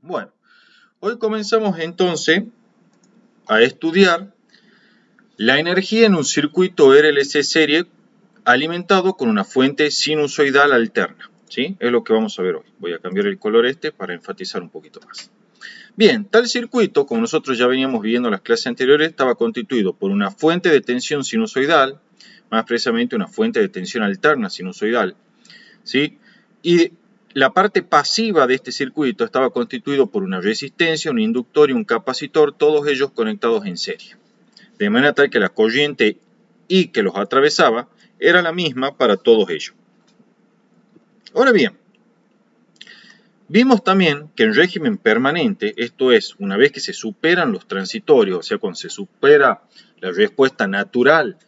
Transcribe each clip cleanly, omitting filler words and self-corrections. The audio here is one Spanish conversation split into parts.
Bueno, hoy comenzamos entonces a estudiar la energía en un circuito RLC serie alimentado con una fuente sinusoidal alterna. ¿Sí? Es lo que vamos a ver hoy. Voy a cambiar el color para enfatizar un poquito más. Bien, tal circuito, como nosotros ya veníamos viendo en las clases anteriores, estaba constituido por una fuente de tensión sinusoidal, más precisamente una fuente de tensión alterna sinusoidal, ¿sí? Y la parte pasiva de este circuito estaba constituido por una resistencia, un inductor y un capacitor, todos ellos conectados en serie. De manera tal que la corriente I que los atravesaba era la misma para todos ellos. Ahora bien, vimos también que en régimen permanente, esto es, una vez que se superan los transitorios, o sea, cuando se supera la respuesta natural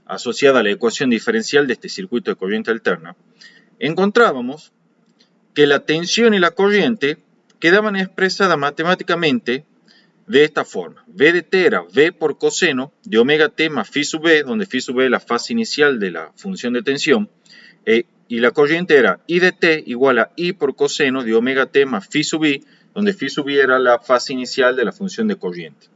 asociada a la ecuación diferencial de este circuito de corriente alterna, encontrábamos que la tensión y la corriente quedaban expresadas matemáticamente de esta forma. V de t era V por coseno de omega t más phi sub b, donde phi sub b es la fase inicial de la función de tensión, y la corriente era I de t igual a I por coseno de omega t más phi sub i, donde phi sub i era la fase inicial de la función de corriente.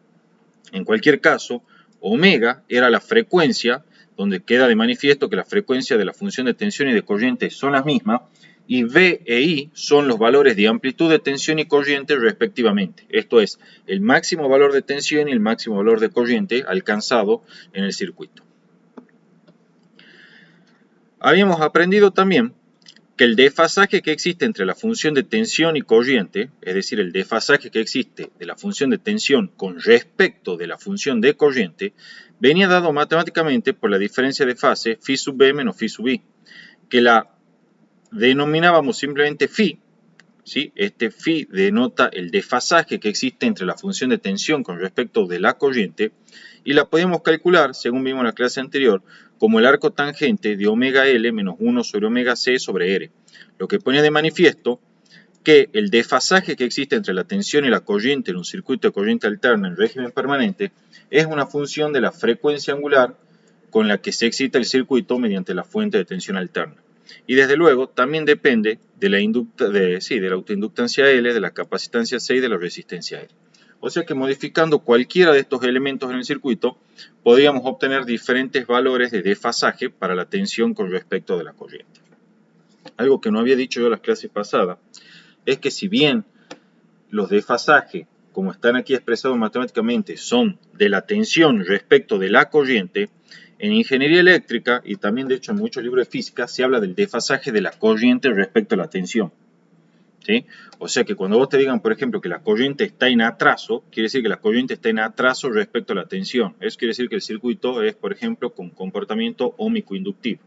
En cualquier caso, omega era la frecuencia, donde queda de manifiesto que la frecuencia de la función de tensión y de corriente son las mismas, y V e I son los valores de amplitud de tensión y corriente respectivamente. Esto es, el máximo valor de tensión y el máximo valor de corriente alcanzado en el circuito. Habíamos aprendido también que el desfasaje que existe entre la función de tensión y corriente, es decir, el desfasaje que existe de la función de tensión con respecto de la función de corriente, venía dado matemáticamente por la diferencia de fase phi sub b menos phi sub i, que la denominábamos simplemente phi, ¿sí? Este phi denota el desfasaje que existe entre la función de tensión con respecto de la corriente, y la podemos calcular, según vimos en la clase anterior, como el arco tangente de omega L menos 1 sobre omega C sobre R, lo que pone de manifiesto que el desfasaje que existe entre la tensión y la corriente en un circuito de corriente alterna en régimen permanente es una función de la frecuencia angular con la que se excita el circuito mediante la fuente de tensión alterna. Y desde luego también depende de la autoinductancia L, de la capacitancia C y de la resistencia L. O sea que modificando cualquiera de estos elementos en el circuito, podríamos obtener diferentes valores de desfasaje para la tensión con respecto de la corriente. Algo que no había dicho yo en las clases pasadas es que si bien los desfasajes, como están aquí expresados matemáticamente, son de la tensión respecto de la corriente, en ingeniería eléctrica, y también de hecho en muchos libros de física, se habla del desfasaje de la corriente respecto a la tensión. ¿Sí? O sea que cuando vos te digan, por ejemplo, que la corriente está en atraso, quiere decir que la corriente está en atraso respecto a la tensión. Eso quiere decir que el circuito es, por ejemplo, con comportamiento óhmico inductivo.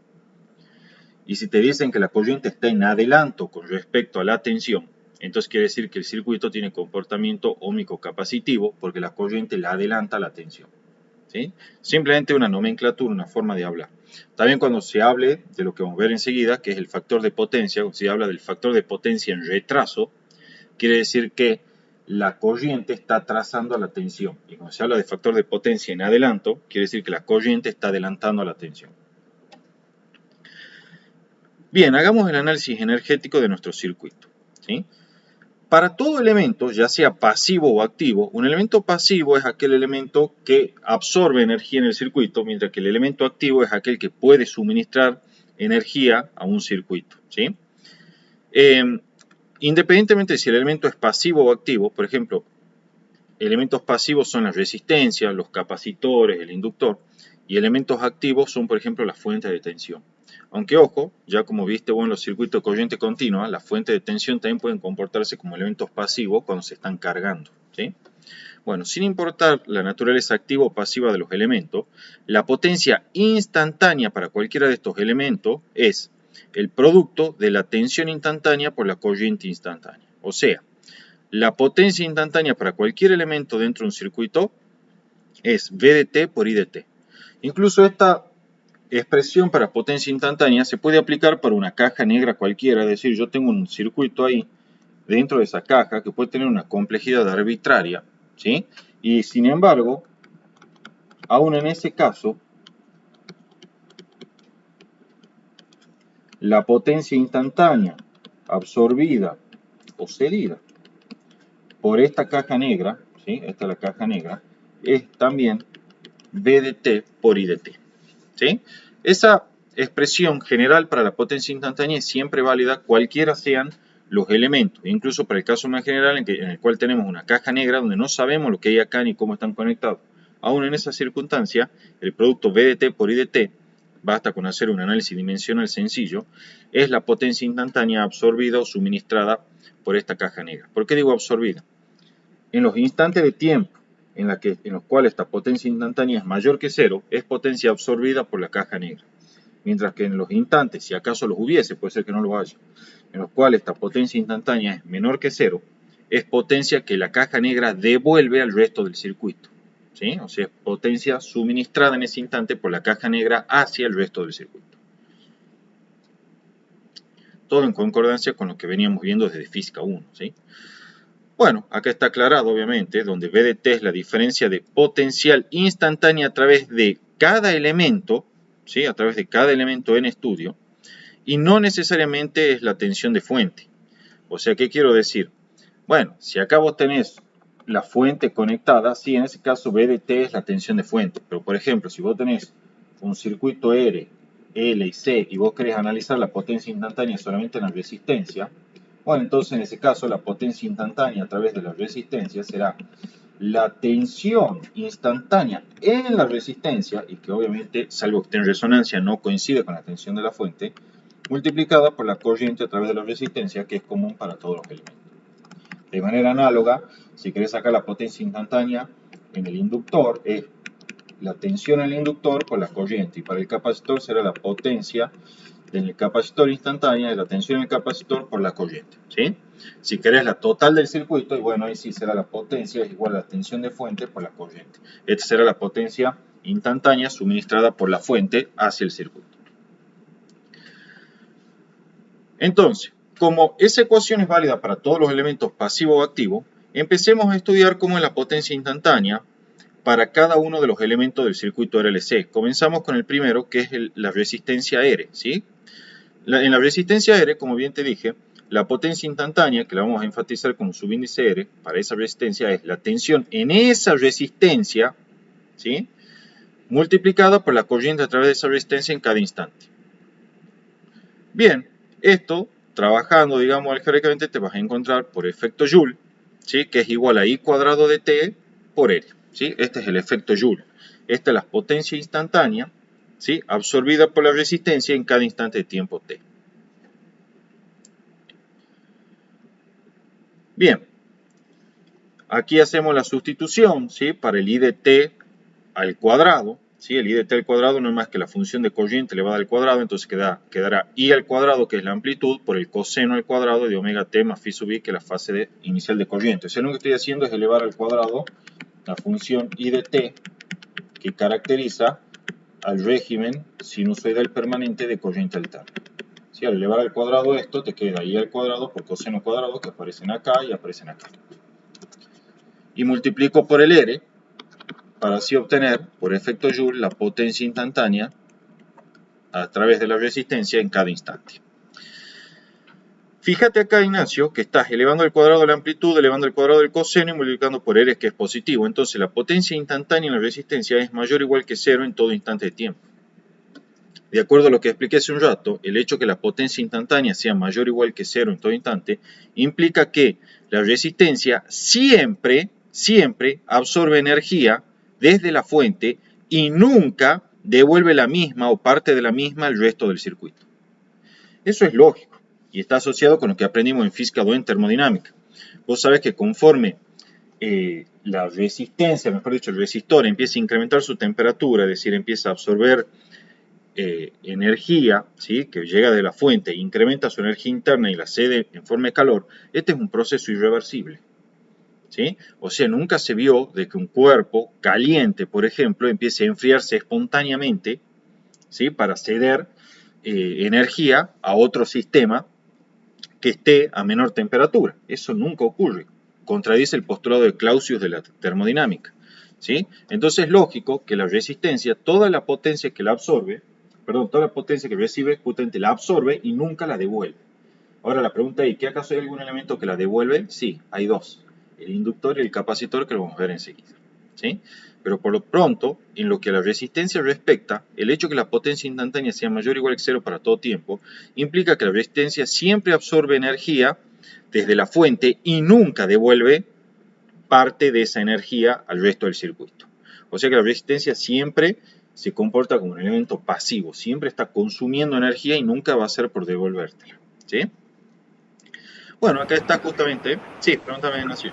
Y si te dicen que la corriente está en adelanto con respecto a la tensión, entonces quiere decir que el circuito tiene comportamiento óhmico capacitivo porque la corriente la adelanta a la tensión. ¿Sí? Simplemente una nomenclatura, una forma de hablar. También cuando se hable de lo que vamos a ver enseguida, que es el factor de potencia, cuando se habla del factor de potencia en retraso, quiere decir que la corriente está atrasando a la tensión. Y cuando se habla de factor de potencia en adelanto, quiere decir que la corriente está adelantando a la tensión. Bien, hagamos el análisis energético de nuestro circuito. ¿Sí? Para todo elemento, ya sea pasivo o activo, un elemento pasivo es aquel elemento que absorbe energía en el circuito, mientras que el elemento activo es aquel que puede suministrar energía a un circuito. ¿Sí? Independientemente de si el elemento es pasivo o activo, por ejemplo, elementos pasivos son las resistencias, los capacitores, el inductor, y elementos activos son, por ejemplo, las fuentes de tensión. Aunque, ojo, ya como viste vos en los circuitos de corriente continua, las fuentes de tensión también pueden comportarse como elementos pasivos cuando se están cargando. ¿Sí? Bueno, sin importar la naturaleza activa o pasiva de los elementos, la potencia instantánea para cualquiera de estos elementos es el producto de la tensión instantánea por la corriente instantánea. O sea, la potencia instantánea para cualquier elemento dentro de un circuito es V de t por I de t. Incluso esta expresión para potencia instantánea se puede aplicar para una caja negra cualquiera, es decir, yo tengo un circuito ahí dentro de esa caja que puede tener una complejidad arbitraria, ¿sí? Y sin embargo, aún en ese caso, la potencia instantánea absorbida o cedida por esta caja negra, ¿sí? Esta es la caja negra, es también V de t por I de t. ¿Sí? Esa expresión general para la potencia instantánea es siempre válida cualquiera sean los elementos, incluso para el caso más general en el cual tenemos una caja negra donde no sabemos lo que hay acá ni cómo están conectados. Aún en esa circunstancia, el producto V de t por I de t, basta con hacer un análisis dimensional sencillo, es la potencia instantánea absorbida o suministrada por esta caja negra. ¿Por qué digo absorbida? En los instantes de tiempo en los cuales esta potencia instantánea es mayor que cero, es potencia absorbida por la caja negra. Mientras que en los instantes, si acaso los hubiese, puede ser que no los haya, en los cuales esta potencia instantánea es menor que cero, es potencia que la caja negra devuelve al resto del circuito. ¿Sí? O sea, es potencia suministrada en ese instante por la caja negra hacia el resto del circuito. Todo en concordancia con lo que veníamos viendo desde Física 1. ¿Sí? Bueno, acá está aclarado, obviamente, donde V de t es la diferencia de potencial instantánea a través de cada elemento, ¿sí? A través de cada elemento en estudio, y no necesariamente es la tensión de fuente. O sea, ¿qué quiero decir? Bueno, si acá vos tenés la fuente conectada, sí, en ese caso V de t es la tensión de fuente. Pero, por ejemplo, si vos tenés un circuito R, L y C y vos querés analizar la potencia instantánea solamente en la resistencia, bueno, entonces en ese caso la potencia instantánea a través de la resistencia será la tensión instantánea en la resistencia, y que obviamente, salvo que esté en resonancia, no coincide con la tensión de la fuente, multiplicada por la corriente a través de la resistencia, que es común para todos los elementos. De manera análoga, si querés sacar la potencia instantánea en el inductor, es la tensión en el inductor por la corriente, y para el capacitor será la potencia del capacitor instantánea de la tensión en el capacitor por la corriente. ¿Sí? Si querés la total del circuito, y bueno, ahí sí será la potencia es igual a la tensión de fuente por la corriente. Esta será la potencia instantánea suministrada por la fuente hacia el circuito. Entonces, como esa ecuación es válida para todos los elementos pasivo o activo, empecemos a estudiar cómo es la potencia instantánea para cada uno de los elementos del circuito RLC. Comenzamos con el primero, que es la resistencia R. ¿Sí? En la resistencia R, como bien te dije, la potencia instantánea, que la vamos a enfatizar como subíndice R, para esa resistencia es la tensión en esa resistencia, ¿sí? Multiplicada por la corriente a través de esa resistencia en cada instante. Bien, esto, trabajando, digamos, algebraicamente, te vas a encontrar por efecto Joule, ¿sí? Que es igual a I cuadrado de T por R. ¿Sí? Este es el efecto Joule. Esta es la potencia instantánea, ¿sí? Absorbida por la resistencia en cada instante de tiempo T. Bien, aquí hacemos la sustitución, ¿sí? Para el I de T al cuadrado, ¿sí? El I de T al cuadrado no es más que la función de corriente elevada al cuadrado, entonces quedará I al cuadrado, que es la amplitud, por el coseno al cuadrado de omega T más phi sub I, que es la fase inicial de corriente. O sea, lo que estoy haciendo es elevar al cuadrado la función I de T, que caracteriza al régimen sinusoidal permanente de corriente alterna. ¿Sí? Al elevar al cuadrado esto, te queda I al cuadrado por coseno cuadrado, que aparecen acá y aparecen acá. Y multiplico por el R, para así obtener, por efecto Joule, la potencia instantánea a través de la resistencia en cada instante. Fíjate acá, Ignacio, que estás elevando al cuadrado la amplitud, elevando al cuadrado el coseno y multiplicando por R, que es positivo. Entonces la potencia instantánea en la resistencia es mayor o igual que cero en todo instante de tiempo. De acuerdo a lo que expliqué hace un rato, el hecho que la potencia instantánea sea mayor o igual que cero en todo instante implica que la resistencia siempre absorbe energía desde la fuente y nunca devuelve la misma o parte de la misma al resto del circuito. Eso es lógico y está asociado con lo que aprendimos en Física 2 en termodinámica. Vos sabés que conforme la resistencia, mejor dicho, el resistor empieza a incrementar su temperatura, es decir, empieza a absorber energía, ¿sí? Que llega de la fuente, incrementa su energía interna y la cede en forma de calor, este es un proceso irreversible. ¿Sí? O sea, nunca se vio de que un cuerpo caliente, por ejemplo, empiece a enfriarse espontáneamente, ¿sí? Para ceder energía a otro sistema que esté a menor temperatura. Eso nunca ocurre. Contradice el postulado de Clausius de la termodinámica. ¿Sí? Entonces es lógico que la resistencia, toda la potencia que la absorbe, toda la potencia que recibe, justamente la absorbe y nunca la devuelve. Ahora la pregunta es, ¿qué acaso hay algún elemento que la devuelve? Sí, hay dos. el inductor y el capacitor, que lo vamos a ver enseguida, ¿sí? Pero por lo pronto, en lo que a la resistencia respecta, el hecho de que la potencia instantánea sea mayor o igual que cero para todo tiempo, implica que la resistencia siempre absorbe energía desde la fuente y nunca devuelve parte de esa energía al resto del circuito. O sea que la resistencia siempre se comporta como un elemento pasivo, siempre está consumiendo energía y nunca va a ser por devolvértela, ¿sí? Bueno, acá está justamente, sí, pregúntame, Ignacio.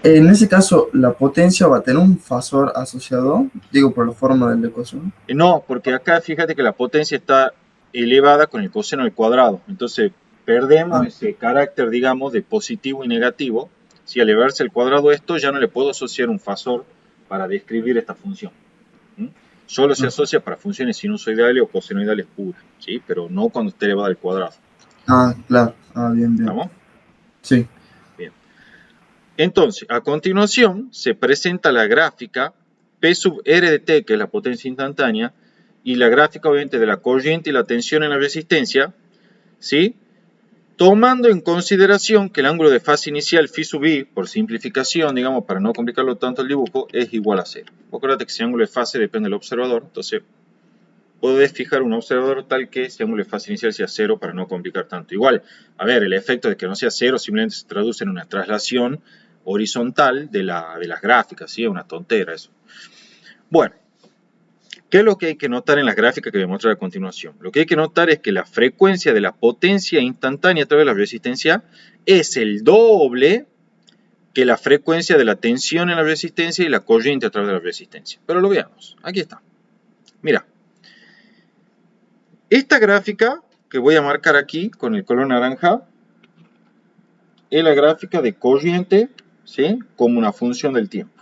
En ese caso, ¿la potencia va a tener un fasor asociado? Digo, por la forma de la ecuación. No, porque acá fíjate que la potencia está elevada con el coseno al cuadrado. Entonces perdemos Ah, ese carácter, digamos, de positivo y negativo. Si al elevarse al cuadrado esto, ya no le puedo asociar un fasor para describir esta función. ¿Sí? Solo se ah, asocia para funciones sinusoidales o cosenoidales puras, ¿sí? Pero no cuando esté elevada al cuadrado. claro. Ah, bien, bien. ¿Estamos? Sí. Bien. Entonces, a continuación se presenta la gráfica P sub R de T, que es la potencia instantánea, y la gráfica obviamente de la corriente y la tensión en la resistencia, ¿sí? Tomando en consideración que el ángulo de fase inicial phi sub i, por simplificación, digamos, para no complicarlo tanto el dibujo, es igual a 0. Acuérdate que ese ángulo de fase depende del observador, entonces podés fijar un observador tal que ese ángulo de fase inicial sea 0 para no complicar tanto. Igual, a ver, el efecto de que no sea 0 simplemente se traduce en una traslación horizontal de las gráficas, ¿sí? Es una tontera eso. Bueno, ¿qué es lo que hay que notar en las gráficas que voy a mostrar a continuación? Lo que hay que notar es que la frecuencia de la potencia instantánea a través de la resistencia es el doble que la frecuencia de la tensión en la resistencia y la corriente a través de la resistencia. Pero lo veamos. Aquí está. Mira. Esta gráfica que voy a marcar aquí con el color naranja es la gráfica de corriente, ¿sí? Como una función del tiempo.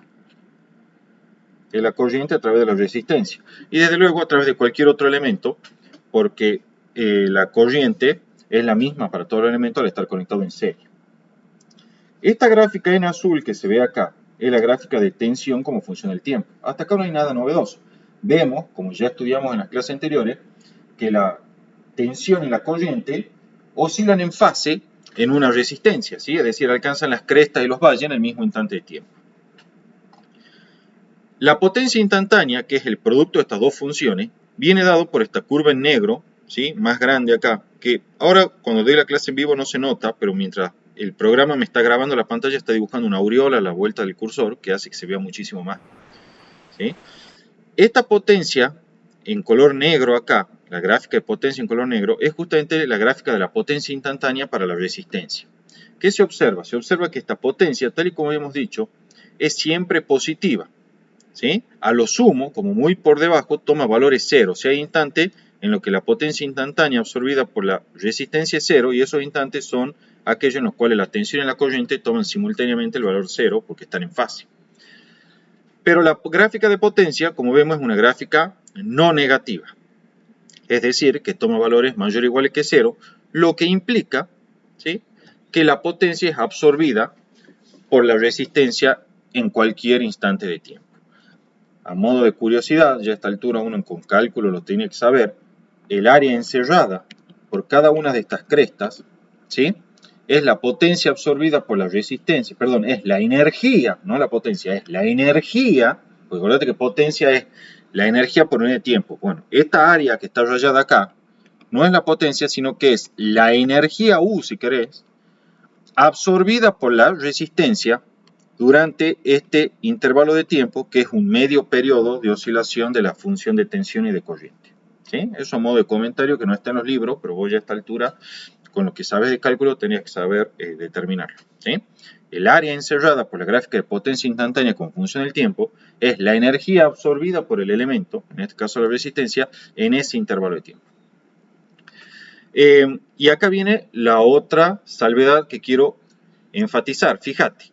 Es la corriente a través de la resistencia. Y desde luego a través de cualquier otro elemento, porque la corriente es la misma para todo el elemento al estar conectado en serie. Esta gráfica en azul que se ve acá es la gráfica de tensión como función del tiempo. Hasta acá no hay nada novedoso. Vemos, como ya estudiamos en las clases anteriores, que la tensión y la corriente oscilan en fase en una resistencia, ¿sí? Es decir, alcanzan las crestas y los valles en el mismo instante de tiempo. La potencia instantánea, que es el producto de estas dos funciones, viene dado por esta curva en negro, ¿sí? Más grande acá, que ahora cuando doy la clase en vivo no se nota, pero mientras el programa me está grabando la pantalla está dibujando una aureola a la vuelta del cursor que hace que se vea muchísimo más, ¿sí? Esta potencia en color negro acá, la gráfica de potencia en color negro, es justamente la gráfica de la potencia instantánea para la resistencia. ¿Qué se observa? Se observa que esta potencia, tal y como hemos dicho, es siempre positiva, ¿sí? A lo sumo, como muy por debajo, toma valores cero. O sea, hay instantes en los que la potencia instantánea absorbida por la resistencia es cero y esos instantes son aquellos en los cuales la tensión y la corriente toman simultáneamente el valor cero porque están en fase. Pero la gráfica de potencia, como vemos, es una gráfica no negativa. Es decir, que toma valores mayor o iguales que cero, lo que implica, ¿sí?, que la potencia es absorbida por la resistencia en cualquier instante de tiempo. A modo de curiosidad, ya a esta altura uno con cálculo lo tiene que saber, el área encerrada por cada una de estas crestas, ¿sí?, es la potencia absorbida por la resistencia, perdón, es la energía, no la potencia, es la energía, porque acuérdate que potencia es la energía por unidad de tiempo. Bueno, esta área que está rayada acá no es la potencia, sino que es la energía U, si querés, absorbida por la resistencia durante este intervalo de tiempo, que es un medio periodo de oscilación de la función de tensión y de corriente. ¿Sí? Eso a modo de comentario que no está en los libros, pero vos ya a esta altura, con lo que sabes de cálculo, tenías que saber determinarlo. ¿Sí? El área encerrada por la gráfica de potencia instantánea como función del tiempo es la energía absorbida por el elemento, en este caso la resistencia, en ese intervalo de tiempo. Y acá viene la otra salvedad que quiero enfatizar. Fíjate,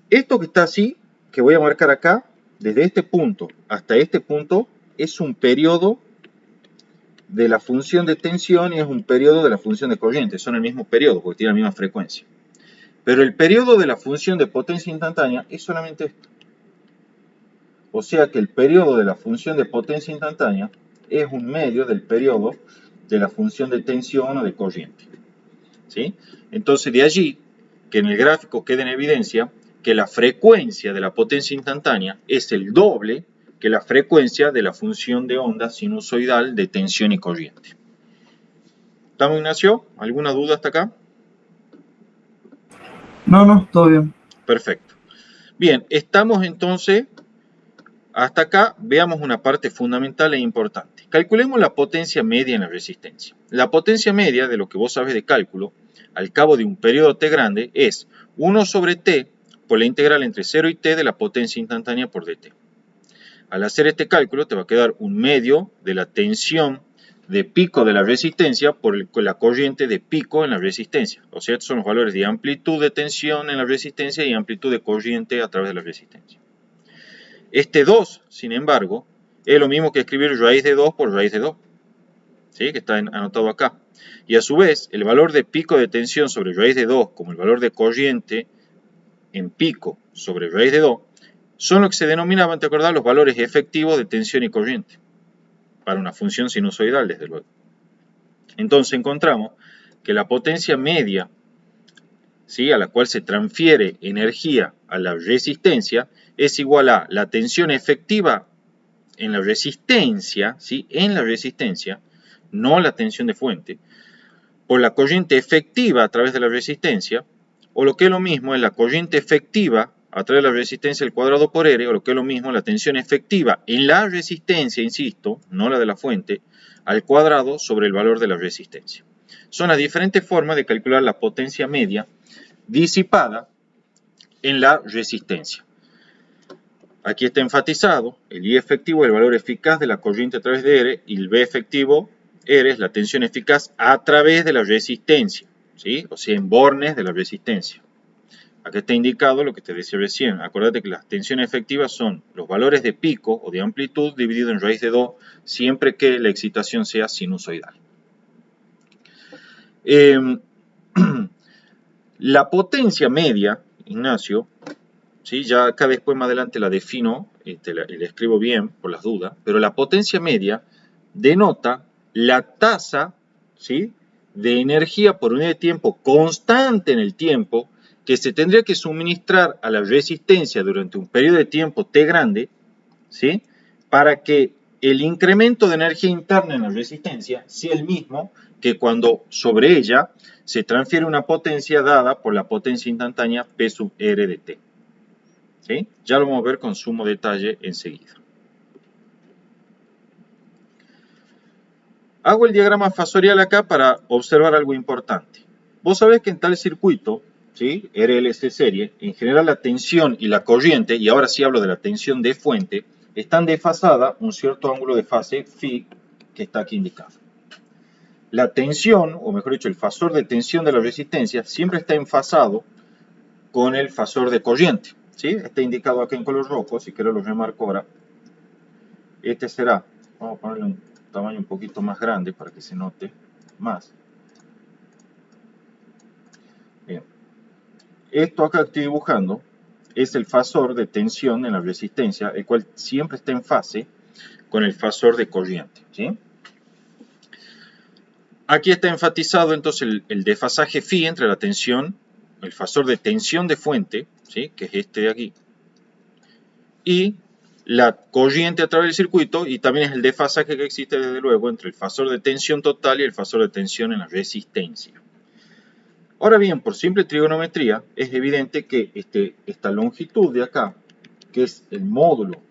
esto que está así, que voy a marcar acá, desde este punto hasta este punto, es un periodo de la función de tensión y es un periodo de la función de corriente. Son el mismo periodo porque tienen la misma frecuencia. Pero el periodo de la función de potencia instantánea es solamente esto. O sea que el periodo de la función de potencia instantánea es un medio del periodo de la función de tensión o de corriente. ¿Sí? Entonces de allí que en el gráfico quede en evidencia que la frecuencia de la potencia instantánea es el doble que la frecuencia de la función de onda sinusoidal de tensión y corriente. ¿Estamos, Ignacio? ¿Alguna duda hasta acá? No, todo bien. Perfecto. Bien, estamos entonces hasta acá. Veamos una parte fundamental e importante. Calculemos la potencia media en la resistencia. La potencia media, de lo que vos sabés de cálculo, al cabo de un periodo t grande, es 1 sobre t por la integral entre 0 y t de la potencia instantánea por dt. Al hacer este cálculo te va a quedar un medio de la tensión de pico de la resistencia por la corriente de pico en la resistencia. O sea, estos son los valores de amplitud de tensión en la resistencia y amplitud de corriente a través de la resistencia. Este 2, sin embargo, es lo mismo que escribir raíz de 2 por raíz de 2, ¿sí? Que está anotado acá. Y a su vez, el valor de pico de tensión sobre raíz de 2, como el valor de corriente en pico sobre raíz de 2, son lo que se denominaban, ¿te acordás? Los valores efectivos de tensión y corriente, para una función sinusoidal, desde luego. Entonces encontramos que la potencia media, ¿sí?, a la cual se transfiere energía a la resistencia, es igual a la tensión efectiva en la resistencia, ¿sí?, en la resistencia, no la tensión de fuente, por la corriente efectiva a través de la resistencia, o lo que es lo mismo, es la corriente efectiva a través de la resistencia al cuadrado por R, o lo que es lo mismo, la tensión efectiva en la resistencia, insisto, no la de la fuente, al cuadrado sobre el valor de la resistencia. Son las diferentes formas de calcular la potencia media disipada en la resistencia. Aquí está enfatizado el I efectivo, el valor eficaz de la corriente a través de R, y el B efectivo, R, es la tensión eficaz a través de la resistencia, ¿sí? O sea, en bornes de la resistencia. Aquí está indicado lo que te decía recién. Acuérdate que las tensiones efectivas son los valores de pico o de amplitud dividido en raíz de 2, siempre que la excitación sea sinusoidal. La potencia media, Ignacio, ¿sí?, ya acá después más adelante la defino, la escribo bien por las dudas, pero la potencia media denota la tasa, ¿sí?, de energía por unidad de tiempo constante en el tiempo que se tendría que suministrar a la resistencia durante un periodo de tiempo t grande, ¿sí?, para que el incremento de energía interna en la resistencia sea el mismo que cuando sobre ella se transfiere una potencia dada por la potencia instantánea P sub R de t. ¿Sí? Ya lo vamos a ver con sumo detalle enseguida. Hago el diagrama fasorial acá para observar algo importante. Vos sabés que en tal circuito, ¿sí?, RLC serie, en general la tensión y la corriente, y ahora sí hablo de la tensión de fuente, están desfasadas un cierto ángulo de fase phi que está aquí indicado. La tensión, o mejor dicho, el fasor de tensión de la resistencia, siempre está enfasado con el fasor de corriente, ¿sí? Está indicado aquí en color rojo, si quiero lo remarco ahora. Este será, vamos a ponerle un tamaño un poquito más grande para que se note más. Bien. Esto acá que estoy dibujando es el fasor de tensión en la resistencia, el cual siempre está en fase con el fasor de corriente, ¿sí? Aquí está enfatizado entonces el desfasaje phi entre la tensión, el fasor de tensión de fuente, ¿sí?, que es este de aquí, y la corriente a través del circuito, y también es el desfasaje que existe desde luego entre el fasor de tensión total y el fasor de tensión en la resistencia. Ahora bien, por simple trigonometría, es evidente que esta longitud de acá, que es el módulo,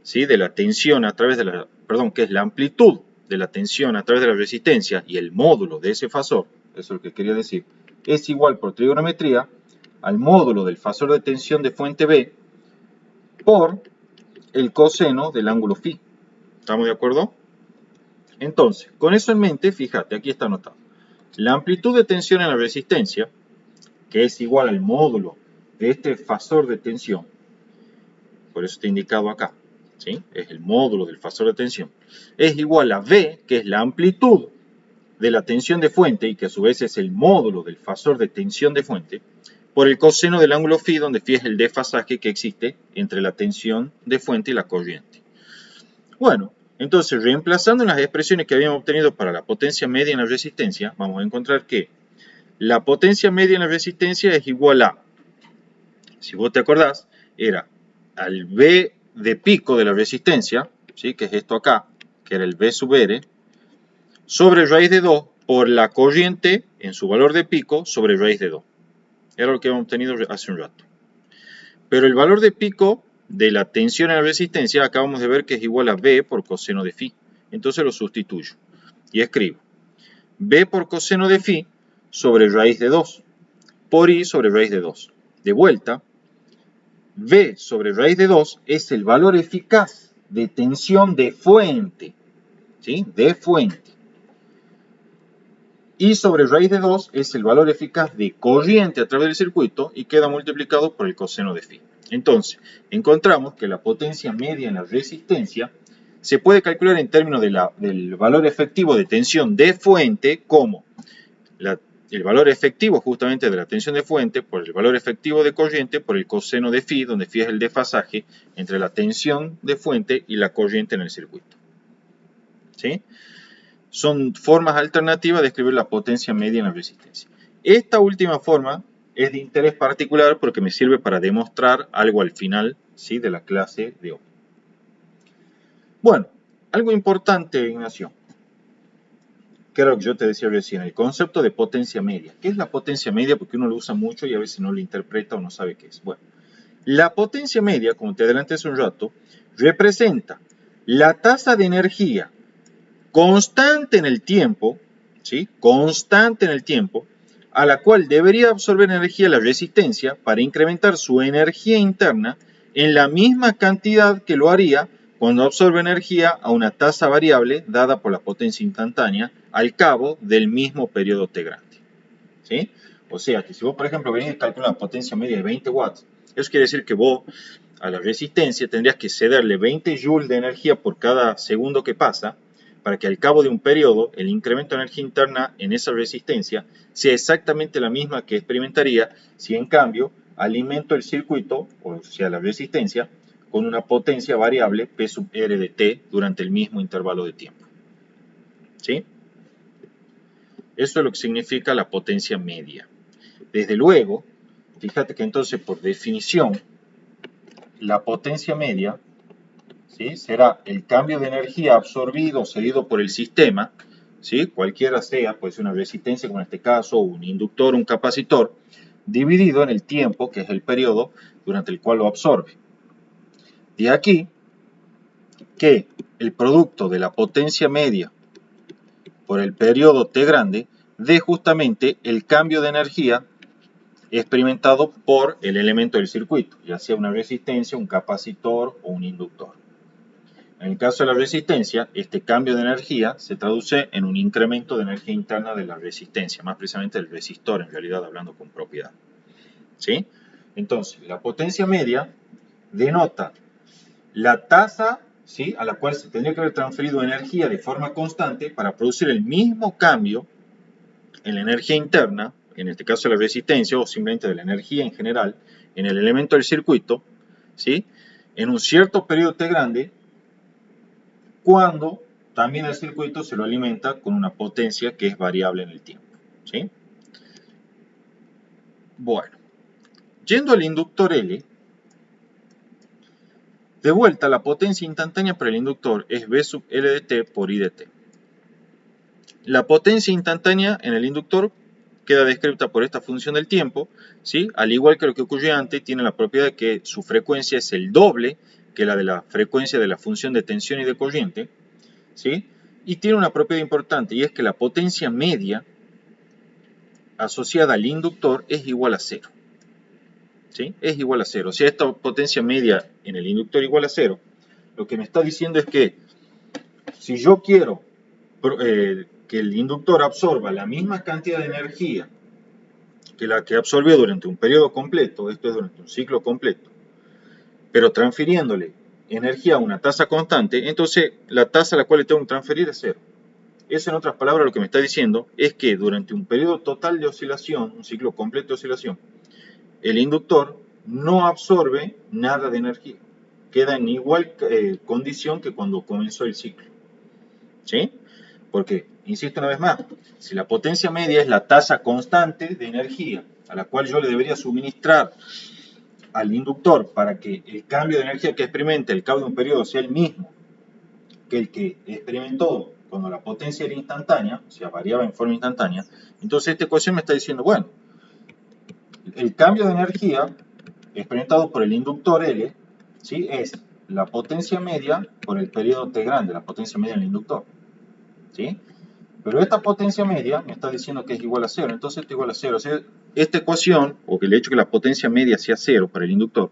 ¿sí?, de la tensión a través de la, perdón, que es la amplitud de la tensión a través de la resistencia y el módulo de ese fasor, eso es lo que quería decir, es igual por trigonometría al módulo del fasor de tensión de fuente B por el coseno del ángulo phi. ¿Estamos de acuerdo? Entonces, con eso en mente, fíjate, aquí está anotado. La amplitud de tensión en la resistencia, que es igual al módulo de este fasor de tensión, por eso está indicado acá, ¿sí?, es el módulo del fasor de tensión, es igual a V, que es la amplitud de la tensión de fuente, y que a su vez es el módulo del fasor de tensión de fuente, por el coseno del ángulo phi, donde phi es el desfasaje que existe entre la tensión de fuente y la corriente. Bueno, entonces reemplazando las expresiones que habíamos obtenido para la potencia media en la resistencia, vamos a encontrar que La potencia media en la resistencia es igual a, si vos te acordás, era al V de pico de la resistencia, ¿sí? Que es esto acá, que era el V sub R, sobre raíz de 2 por la corriente en su valor de pico sobre raíz de 2. Era lo que hemos obtenido hace un rato. Pero el valor de pico de la tensión en la resistencia acabamos de ver que es igual a V por coseno de phi. Entonces lo sustituyo y escribo V por coseno de phi sobre raíz de 2 por I sobre raíz de 2. De vuelta, V sobre raíz de 2 es el valor eficaz de tensión de fuente, ¿sí? De fuente. Y sobre raíz de 2 es el valor eficaz de corriente a través del circuito y queda multiplicado por el coseno de phi. Entonces, encontramos que la potencia media en la resistencia se puede calcular en términos del valor efectivo de tensión de fuente como el valor efectivo justamente de la tensión de fuente por el valor efectivo de corriente por el coseno de phi, donde phi es el desfasaje entre la tensión de fuente y la corriente en el circuito. ¿Sí? Son formas alternativas de escribir la potencia media en la resistencia. Esta última forma es de interés particular porque me sirve para demostrar algo al final, ¿sí? De la clase de hoy. Bueno, algo importante, Ignacio, que era lo que yo te decía recién, el concepto de potencia media. ¿Qué es la potencia media? Porque uno lo usa mucho y a veces no lo interpreta o no sabe qué es. Bueno, la potencia media, como te adelanté hace un rato, representa la tasa de energía constante en el tiempo, ¿sí? Constante en el tiempo, a la cual debería absorber energía la resistencia para incrementar su energía interna en la misma cantidad que lo haría cuando absorbe energía a una tasa variable dada por la potencia instantánea al cabo del mismo periodo T grande. ¿Sí? O sea que si vos, por ejemplo, venís a calcular una potencia media de 20 watts, eso quiere decir que vos a la resistencia tendrías que cederle 20 joules de energía por cada segundo que pasa para que al cabo de un periodo el incremento de energía interna en esa resistencia sea exactamente la misma que experimentaría si en cambio alimento el circuito, o sea la resistencia, con una potencia variable P sub R de T durante el mismo intervalo de tiempo. ¿Sí? Eso es lo que significa la potencia media. Desde luego, fíjate que entonces por definición, la potencia media, ¿sí? Será el cambio de energía absorbido o cedido por el sistema, ¿sí? Cualquiera sea, puede ser una resistencia como en este caso, un inductor, un capacitor, dividido en el tiempo, que es el periodo durante el cual lo absorbe. De aquí que el producto de la potencia media por el periodo T grande dé justamente el cambio de energía experimentado por el elemento del circuito, ya sea una resistencia, un capacitor o un inductor. En el caso de la resistencia, este cambio de energía se traduce en un incremento de energía interna de la resistencia, más precisamente del resistor, en realidad hablando con propiedad. ¿Sí? Entonces, la potencia media denota la tasa, ¿sí?, a la cual se tendría que haber transferido energía de forma constante para producir el mismo cambio en la energía interna, en este caso la resistencia o simplemente de la energía en general, en el elemento del circuito, ¿sí?, en un cierto periodo T grande, cuando también el circuito se lo alimenta con una potencia que es variable en el tiempo. ¿Sí? Bueno, yendo al inductor L, de vuelta la potencia instantánea para el inductor es V sub L de T por I de T. La potencia instantánea en el inductor queda descrita por esta función del tiempo, ¿sí? Al igual que lo que ocurrió antes, tiene la propiedad de que su frecuencia es el doble que la de la frecuencia de la función de tensión y de corriente, ¿sí? Y tiene una propiedad importante, y es que la potencia media asociada al inductor es igual a 0. ¿Sí? Es igual a 0. O sea, esta potencia media en el inductor igual a 0, lo que me está diciendo es que si yo quiero que el inductor absorba la misma cantidad de energía que la que absorbió durante un periodo completo, esto es durante un ciclo completo, pero transfiriéndole energía a una tasa constante, entonces la tasa a la cual le tengo que transferir es 0. Eso, en otras palabras, lo que me está diciendo es que durante un periodo total de oscilación, un ciclo completo de oscilación, el inductor no absorbe nada de energía. Queda en igual condición que cuando comenzó el ciclo. ¿Sí? Porque, insisto una vez más, si la potencia media es la tasa constante de energía a la cual yo le debería suministrar al inductor para que el cambio de energía que experimente al cabo de un periodo sea el mismo que el que experimentó cuando la potencia era instantánea, o sea, variaba en forma instantánea, entonces esta ecuación me está diciendo, bueno, el cambio de energía experimentado por el inductor L, ¿sí?, es la potencia media por el periodo T grande, la potencia media del inductor, ¿sí? Pero esta potencia media me está diciendo que es igual a 0, entonces esto es igual a 0. O sea, esta ecuación, o que el hecho de que la potencia media sea 0 para el inductor,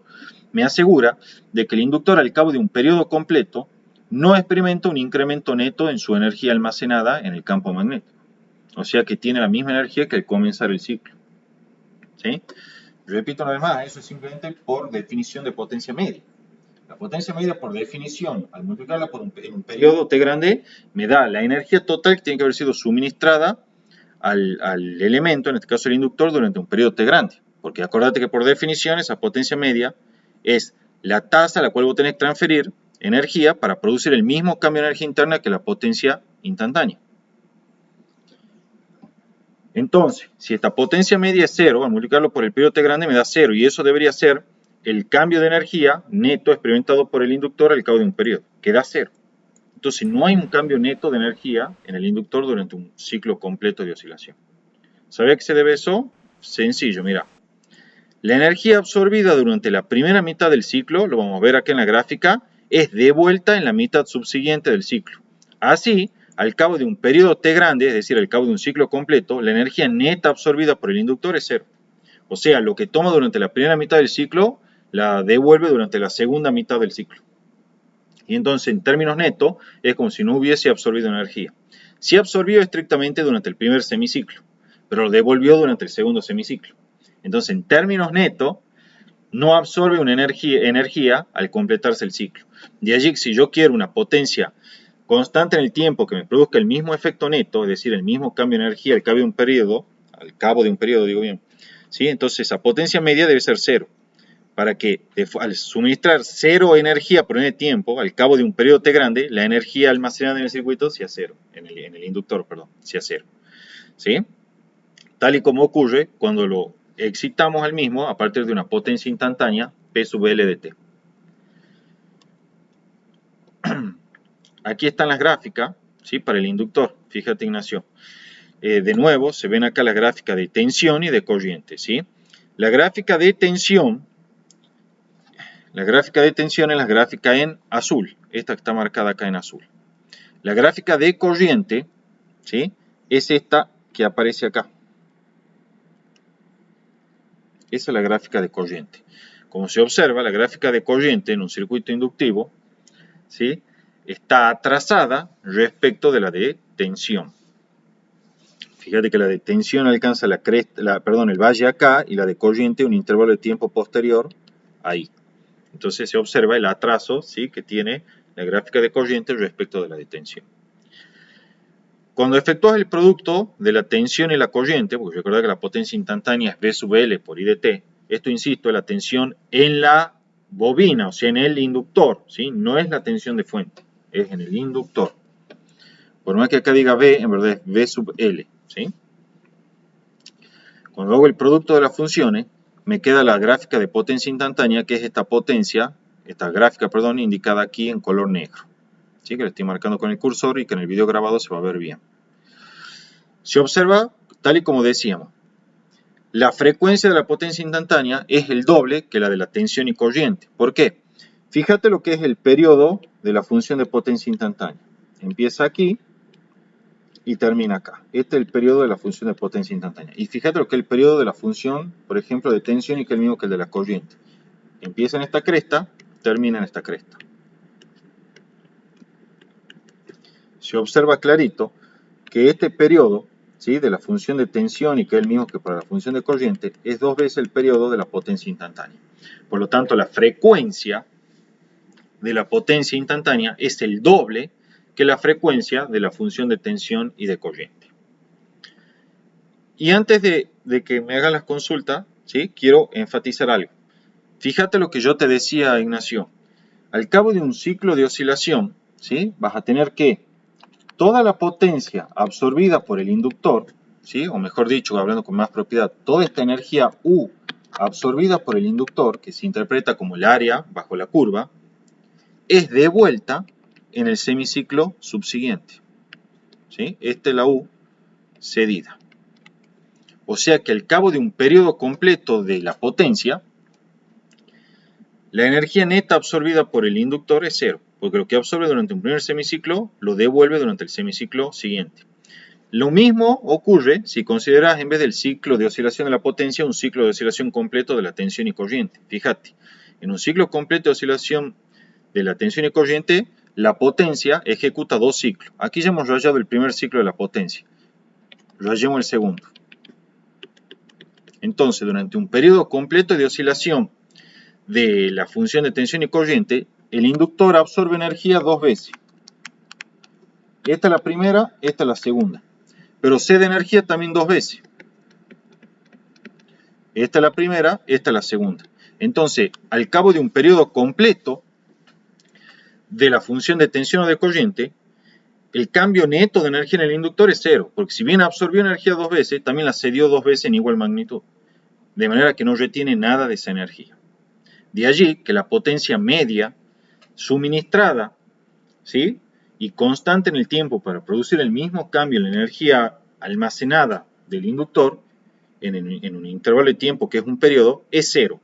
me asegura de que el inductor al cabo de un periodo completo no experimenta un incremento neto en su energía almacenada en el campo magnético. O sea que tiene la misma energía que al comenzar el ciclo. ¿Sí? Repito una vez más, eso es simplemente por definición de potencia media. La potencia media, por definición, al multiplicarla por un periodo T grande, me da la energía total que tiene que haber sido suministrada al elemento, en este caso el inductor, durante un periodo T grande. Porque acordate que por definición esa potencia media es la tasa a la cual vos tenés que transferir energía para producir el mismo cambio de energía interna que la potencia instantánea. Entonces, si esta potencia media es 0, al multiplicarlo por el periodo T grande me da 0, y eso debería ser el cambio de energía neto experimentado por el inductor al cabo de un periodo, que da 0. Entonces no hay un cambio neto de energía en el inductor durante un ciclo completo de oscilación. ¿Sabe a qué se debe eso? Sencillo, mira. La energía absorbida durante la primera mitad del ciclo, lo vamos a ver aquí en la gráfica, es devuelta en la mitad subsiguiente del ciclo. Así, al cabo de un periodo T grande, es decir, al cabo de un ciclo completo, la energía neta absorbida por el inductor es 0. O sea, lo que toma durante la primera mitad del ciclo, la devuelve durante la segunda mitad del ciclo. Y entonces, en términos netos, es como si no hubiese absorbido energía. Sí absorbió estrictamente durante el primer semiciclo, pero lo devolvió durante el segundo semiciclo. Entonces, en términos netos, no absorbe una energía al completarse el ciclo. De allí que si yo quiero una potencia constante en el tiempo que me produzca el mismo efecto neto, es decir, el mismo cambio de energía al cabo de un periodo, digo bien, ¿sí? Entonces esa potencia media debe ser 0. Para que al suministrar 0 energía por n tiempo, al cabo de un periodo t grande, la energía almacenada en el circuito sea 0, en el inductor, perdón, sea 0. ¿Sí? Tal y como ocurre cuando lo excitamos al mismo a partir de una potencia instantánea P sub L de T. Aquí están las gráficas, ¿sí?, para el inductor. Fíjate, Ignacio. De nuevo, se ven acá las gráficas de tensión y de corriente, ¿sí? La gráfica de tensión es la gráfica en azul. Esta que está marcada acá en azul. La gráfica de corriente, ¿sí?, es esta que aparece acá. Esa es la gráfica de corriente. Como se observa, la gráfica de corriente en un circuito inductivo, ¿sí?, está atrasada respecto de la de tensión. Fíjate que la de tensión alcanza el valle acá y la de corriente un intervalo de tiempo posterior ahí. Entonces se observa el atraso, ¿sí?, que tiene la gráfica de corriente respecto de la de tensión. Cuando efectúas el producto de la tensión y la corriente, porque recuerda que la potencia instantánea es V sub L por I de T, esto, insisto, es la tensión en la bobina, o sea, en el inductor, ¿sí?, no es la tensión de fuente, es en el inductor. Por más que acá diga V, en verdad es V sub L, ¿sí? Cuando hago el producto de las funciones, me queda la gráfica de potencia instantánea, que es esta gráfica, indicada aquí en color negro. ¿Sí? Que la estoy marcando con el cursor y que en el video grabado se va a ver bien. Se observa, tal y como decíamos, la frecuencia de la potencia instantánea es el doble que la de la tensión y corriente. ¿Por qué? Fíjate lo que es el periodo de la función de potencia instantánea. Empieza aquí y termina acá. Este es el periodo de la función de potencia instantánea. Y fíjate lo que es el periodo de la función, por ejemplo, de tensión y que es el mismo que el de la corriente. Empieza en esta cresta, termina en esta cresta. Se observa clarito que este periodo, ¿sí?, de la función de tensión y que es el mismo que para la función de corriente, es 2 veces el periodo de la potencia instantánea. Por lo tanto, la frecuencia de la potencia instantánea es el doble que la frecuencia de la función de tensión y de corriente. Y antes de que me hagan las consultas, ¿sí?, quiero enfatizar algo. Fíjate lo que yo te decía, Ignacio. Al cabo de un ciclo de oscilación, ¿sí?, vas a tener que toda la potencia absorbida por el inductor, ¿sí? O mejor dicho, hablando con más propiedad, toda esta energía U absorbida por el inductor, que se interpreta como el área bajo la curva, es devuelta en el semiciclo subsiguiente, ¿sí? Esta es la U cedida. O sea que al cabo de un periodo completo de la potencia, la energía neta absorbida por el inductor es cero, porque lo que absorbe durante un primer semiciclo lo devuelve durante el semiciclo siguiente. Lo mismo ocurre si consideras en vez del ciclo de oscilación de la potencia un ciclo de oscilación completo de la tensión y corriente. Fíjate, en un ciclo completo de oscilación de la tensión y corriente, la potencia ejecuta dos ciclos. Aquí ya hemos rayado el primer ciclo de la potencia. Rayemos el segundo. Entonces, durante un periodo completo de oscilación de la función de tensión y corriente, el inductor absorbe energía dos veces. Esta es la primera, esta es la segunda. Pero cede energía también dos veces. Esta es la primera, esta es la segunda. Entonces, al cabo de un periodo completo de la función de tensión o de corriente, el cambio neto de energía en el inductor es cero, porque si bien absorbió energía dos veces, también la cedió dos veces en igual magnitud, de manera que no retiene nada de esa energía. De allí que la potencia media suministrada, ¿sí?, y constante en el tiempo para producir el mismo cambio en la energía almacenada del inductor en un intervalo de tiempo que es un periodo, es cero.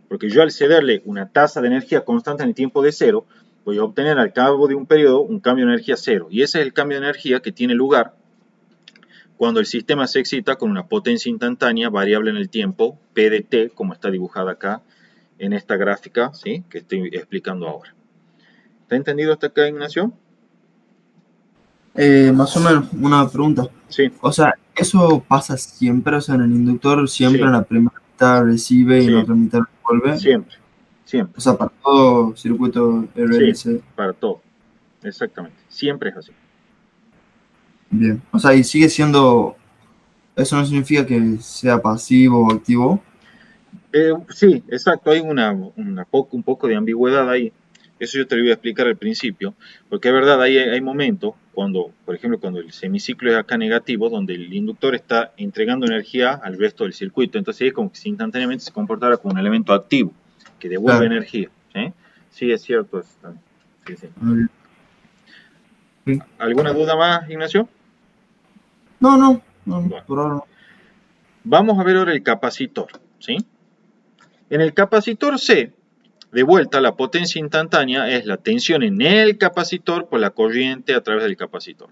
Porque yo al cederle una tasa de energía constante en el tiempo de cero, voy a obtener al cabo de un periodo un cambio de energía cero. Y ese es el cambio de energía que tiene lugar cuando el sistema se excita con una potencia instantánea variable en el tiempo, P de t, como está dibujada acá en esta gráfica, ¿sí?, que estoy explicando ahora. ¿Está entendido hasta acá, Ignacio? Más o menos, una pregunta. Sí, O sea, ¿eso pasa siempre? O sea, en el inductor siempre sí, en la primera mitad recibe y en la sí, otra mitad devuelve. siempre, siempre, O sea, para todo circuito sí, RLC. para todo, exactamente, siempre es así. Bien. O sea, y sigue siendo. Eso no significa que sea pasivo o activo. Sí, exacto, hay un poco de ambigüedad ahí. Eso yo te lo iba a explicar al principio, porque es verdad, hay momentos cuando, por ejemplo, cuando el semiciclo es acá negativo, donde el inductor está entregando energía al resto del circuito, entonces es como que si instantáneamente se comportara como un elemento activo, que devuelve Claro. energía. ¿Eh? Sí, es cierto eso también. Sí, sí. Sí. ¿Alguna duda más, Ignacio? No, no, no, Bueno, por ahora no. vamos a ver ahora el capacitor, ¿sí? En el capacitor C, de vuelta, la potencia instantánea es la tensión en el capacitor por la corriente a través del capacitor.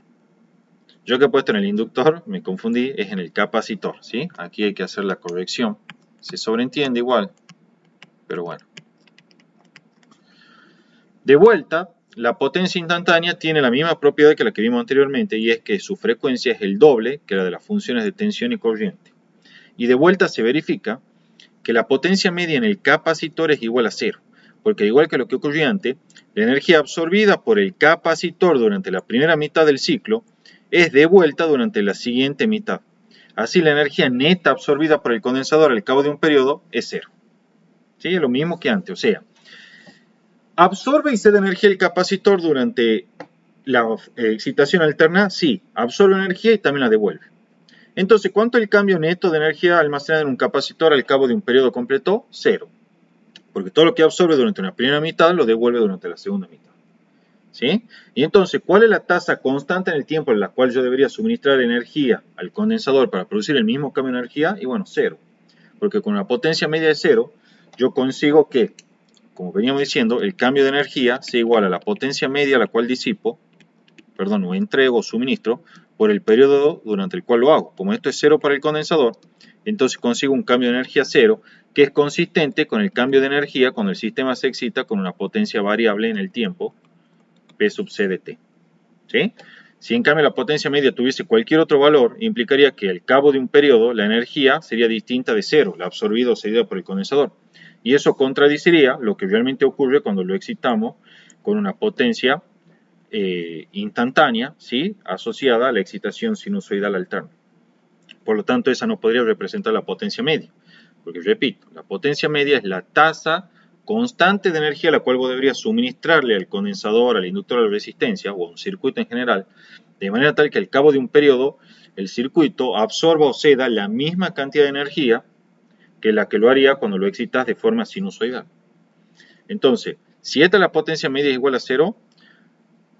Yo que he puesto en el inductor, me confundí, es en el capacitor, ¿sí? Aquí hay que hacer la corrección. Se sobreentiende igual, pero bueno. De vuelta, la potencia instantánea tiene la misma propiedad que la que vimos anteriormente, y es que su frecuencia es el doble que la de las funciones de tensión y corriente. Y de vuelta se verifica que la potencia media en el capacitor es igual a cero, porque igual que lo que ocurrió antes, la energía absorbida por el capacitor durante la primera mitad del ciclo es devuelta durante la siguiente mitad. Así la energía neta absorbida por el condensador al cabo de un periodo es cero. ¿Sí? Es lo mismo que antes, o sea, ¿absorbe y cede energía el capacitor durante la excitación alterna? Sí, absorbe energía y también la devuelve. Entonces, ¿cuánto es el cambio neto de energía almacenada en un capacitor al cabo de un periodo completo? Cero. Porque todo lo que absorbe durante una primera mitad lo devuelve durante la segunda mitad. ¿Sí? Y entonces, ¿cuál es la tasa constante en el tiempo en la cual yo debería suministrar energía al condensador para producir el mismo cambio de energía? Y bueno, cero. Porque con una potencia media de cero, yo consigo que, como veníamos diciendo, el cambio de energía sea igual a la potencia media a la cual disipo, perdón, o entrego o suministro, por el periodo durante el cual lo hago. Como esto es cero para el condensador, entonces consigo un cambio de energía cero, que es consistente con el cambio de energía cuando el sistema se excita con una potencia variable en el tiempo, P sub c de t. ¿Sí? Si en cambio la potencia media tuviese cualquier otro valor, implicaría que al cabo de un periodo la energía sería distinta de cero, la absorbida o cedida por el condensador. Y eso contradiciría lo que realmente ocurre cuando lo excitamos con una potencia instantánea, ¿sí?, asociada a la excitación sinusoidal alterna. Por lo tanto, esa no podría representar la potencia media. Porque, repito, la potencia media es la tasa constante de energía a la cual vos deberías suministrarle al condensador, al inductor de resistencia o a un circuito en general De manera tal que al cabo de un periodo el circuito absorba o ceda la misma cantidad de energía que la que lo haría cuando lo excitas de forma sinusoidal. Entonces, si esta es la potencia media es igual a 0,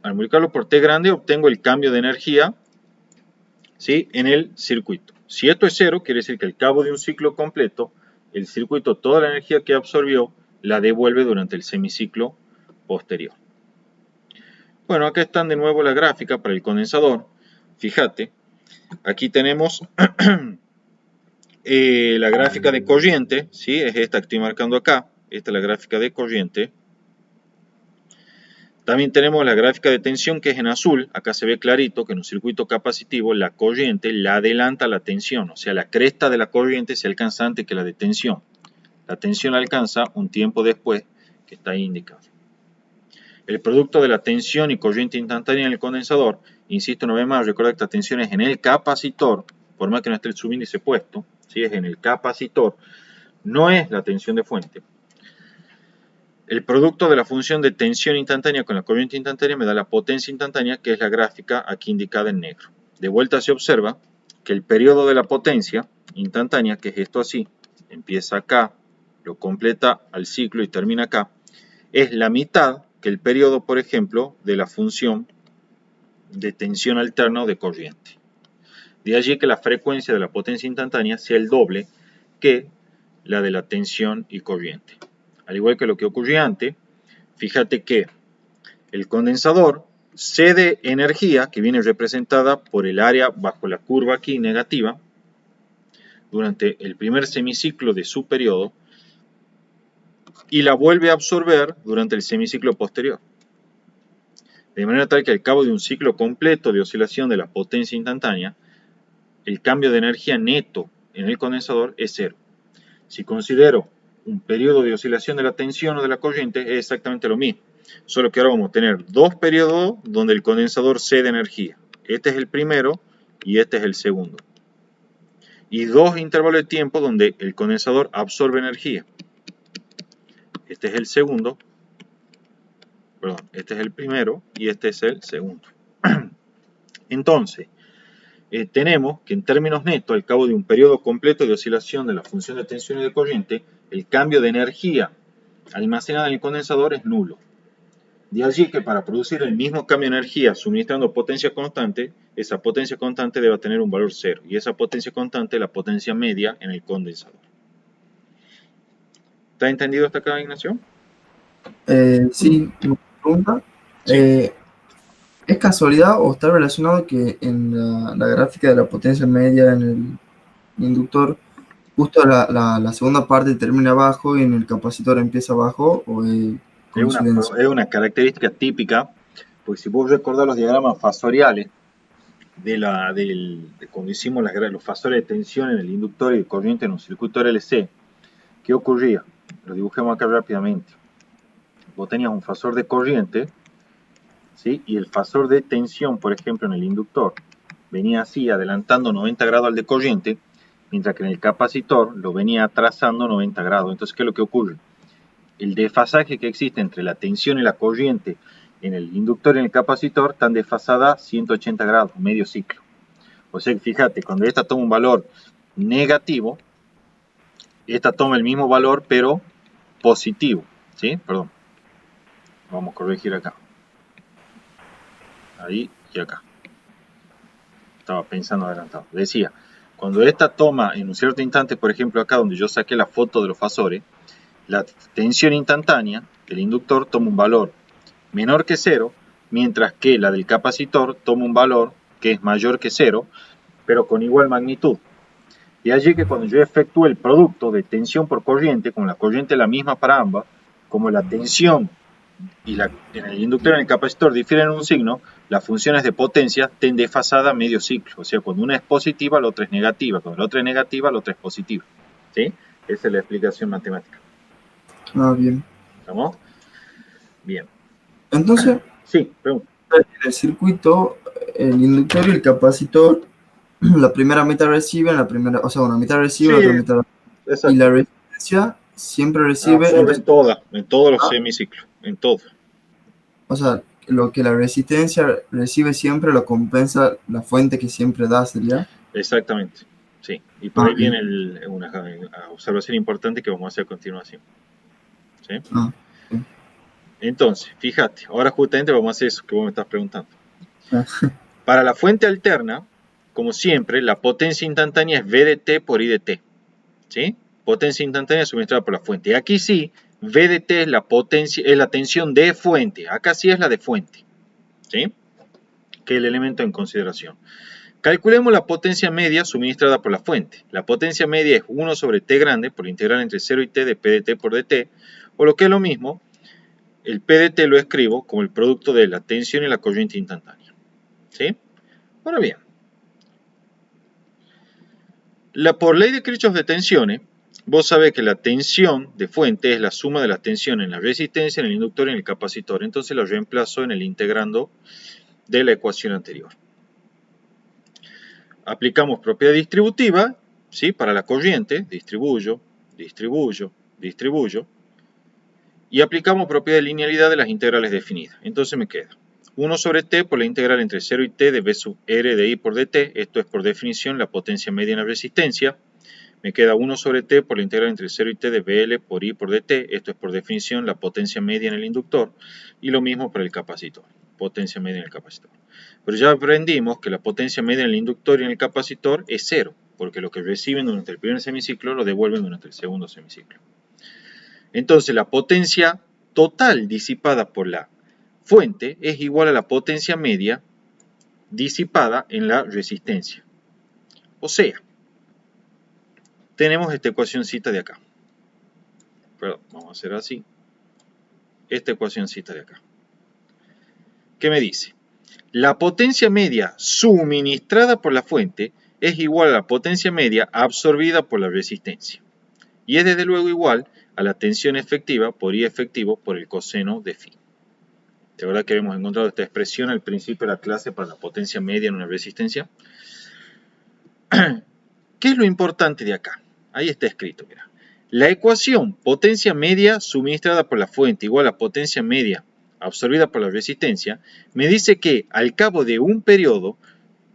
al multiplicarlo por T grande obtengo el cambio de energía, ¿sí?, en el circuito. Si esto es 0, quiere decir que al cabo de un ciclo completo, el circuito toda la energía que absorbió la devuelve durante el semiciclo posterior. Bueno, acá están de nuevo la gráfica para el condensador. Fíjate, aquí tenemos la gráfica de corriente, ¿sí? Es esta que estoy marcando acá. Esta es la gráfica de corriente. También tenemos la gráfica de tensión, que es en azul. Acá se ve clarito que en un circuito capacitivo la corriente la adelanta la tensión. O sea, la cresta de la corriente se alcanza antes que la de tensión. La tensión alcanza un tiempo después, que está ahí indicado. El producto de la tensión y corriente instantánea en el condensador, insisto una vez más, recuerda que esta tensión es en el capacitor, por más que no esté el subíndice puesto, ¿sí?, es en el capacitor, no es la tensión de fuente. El producto de la función de tensión instantánea con la corriente instantánea me da la potencia instantánea, que es la gráfica aquí indicada en negro. De vuelta se observa que el periodo de la potencia instantánea, que es esto así, empieza acá, lo completa al ciclo y termina acá, es la mitad que el periodo, por ejemplo, de la función de tensión alterna o de corriente. De allí que la frecuencia de la potencia instantánea sea el doble que la de la tensión y corriente. Al igual que lo que ocurría antes, fíjate que el condensador cede energía, que viene representada por el área bajo la curva aquí negativa, durante el primer semiciclo de su periodo, y la vuelve a absorber durante el semiciclo posterior. De manera tal que al cabo de un ciclo completo de oscilación de la potencia instantánea, el cambio de energía neto en el condensador es 0. Si considero un periodo de oscilación de la tensión o de la corriente, es exactamente lo mismo. Solo que ahora vamos a tener dos periodos donde el condensador cede energía. Este es el primero y este es el segundo. Y dos intervalos de tiempo donde el condensador absorbe energía. Este es el segundo, perdón, este es el primero y este es el segundo. Entonces, tenemos que en términos netos, al cabo de un periodo completo de oscilación de la función de tensión y de corriente, el cambio de energía almacenada en el condensador es nulo. De allí que para producir el mismo cambio de energía suministrando potencia constante, esa potencia constante debe tener un valor 0. Y esa potencia constante es la potencia media en el condensador. ¿Está entendido hasta acá, Ignacio? Sí, una pregunta. Sí. ¿Es casualidad o está relacionado que en la gráfica de la potencia media en el inductor, justo la segunda parte termina abajo y en el capacitor empieza abajo? ¿O es coincidencia? Es una característica típica, porque si vos recordás los diagramas fasoriales de cuando hicimos los fasores de tensión en el inductor y de corriente en un circuito RLC, ¿qué ocurría? Lo dibujemos acá rápidamente. Vos tenías un fasor de corriente, ¿sí?, y el fasor de tensión, por ejemplo, en el inductor, venía así, adelantando 90 grados al de corriente, mientras que en el capacitor lo venía atrasando 90 grados. Entonces, ¿qué es lo que ocurre? El desfasaje que existe entre la tensión y la corriente en el inductor y en el capacitor están desfasadas 180 grados, medio ciclo. O sea, fíjate, cuando esta toma un valor negativo, esta toma el mismo valor, pero positivo, ¿sí? Perdón. Vamos a corregir acá. Ahí y acá. Estaba pensando adelantado. Decía, cuando esta toma en un cierto instante, por ejemplo acá donde yo saqué la foto de los fasores, la tensión instantánea del inductor toma un valor menor que 0, mientras que la del capacitor toma un valor que es mayor que 0, pero con igual magnitud. Y allí que cuando yo efectúo el producto de tensión por corriente, como la corriente es la misma para ambas, como la tensión en el inductor y en el capacitor difieren en un signo, las funciones de potencia estén desfasadas medio ciclo. O sea, cuando una es positiva, la otra es negativa. Cuando la otra es negativa, la otra es positiva. ¿Sí? Esa es la explicación matemática. Ah, bien. ¿Estamos? Bien. Entonces, Sí, pregunta. en el circuito, el inductor y el capacitor, la primera mitad recibe, una mitad recibe, Sí, otra mitad. exacto. Y la resistencia siempre recibe. Absorbe en todos los semiciclos, en todo. O sea, lo que la resistencia recibe siempre lo compensa la fuente que siempre da, ¿sería? Exactamente, sí. Y por ahí Bien. viene una observación importante que vamos a hacer a continuación. ¿Sí? Sí. Entonces, fíjate, ahora justamente vamos a hacer eso que vos me estás preguntando. Ah, Para la fuente alterna, como siempre, la potencia instantánea es V de T por I de T. ¿Sí? Potencia instantánea suministrada por la fuente. Y aquí sí, V de T es la potencia, es la tensión de fuente. Acá sí es la de fuente. ¿Sí? Que es el elemento en consideración. Calculemos la potencia media suministrada por la fuente. La potencia media es 1 sobre T grande por la integral entre 0 y T de P de T por dt. O lo que es lo mismo, el P de T lo escribo como el producto de la tensión y la corriente instantánea. ¿Sí? Ahora bien, por ley de Kirchhoff de tensiones, vos sabés que la tensión de fuente es la suma de la tensión en la resistencia, en el inductor y en el capacitor. Entonces la reemplazo en el integrando de la ecuación anterior. Aplicamos propiedad distributiva, ¿sí? Para la corriente, distribuyo, distribuyo, distribuyo. Y aplicamos propiedad de linealidad de las integrales definidas. Entonces me queda 1 sobre t por la integral entre 0 y t de b sub r de i por dt. Esto es por definición la potencia media en la resistencia. Me queda 1 sobre t por la integral entre 0 y t de bl por i por dt. Esto es por definición la potencia media en el inductor. Y lo mismo para el capacitor. Potencia media en el capacitor. Pero ya aprendimos que la potencia media en el inductor y en el capacitor es 0. Porque lo que reciben durante el primer semiciclo lo devuelven durante el segundo semiciclo. Entonces la potencia total disipada por la fuente es igual a la potencia media disipada en la resistencia. O sea, tenemos esta ecuacióncita de acá. Perdón, vamos a hacer así. Esta ecuacióncita de acá. ¿Qué me dice? La potencia media suministrada por la fuente es igual a la potencia media absorbida por la resistencia. Y es desde luego igual a la tensión efectiva por I efectivo por el coseno de phi. ¿De verdad que habíamos encontrado esta expresión al principio de la clase para la potencia media en una resistencia? ¿Qué es lo importante de acá? Ahí está escrito, mira. La ecuación potencia media suministrada por la fuente igual a potencia media absorbida por la resistencia me dice que al cabo de un periodo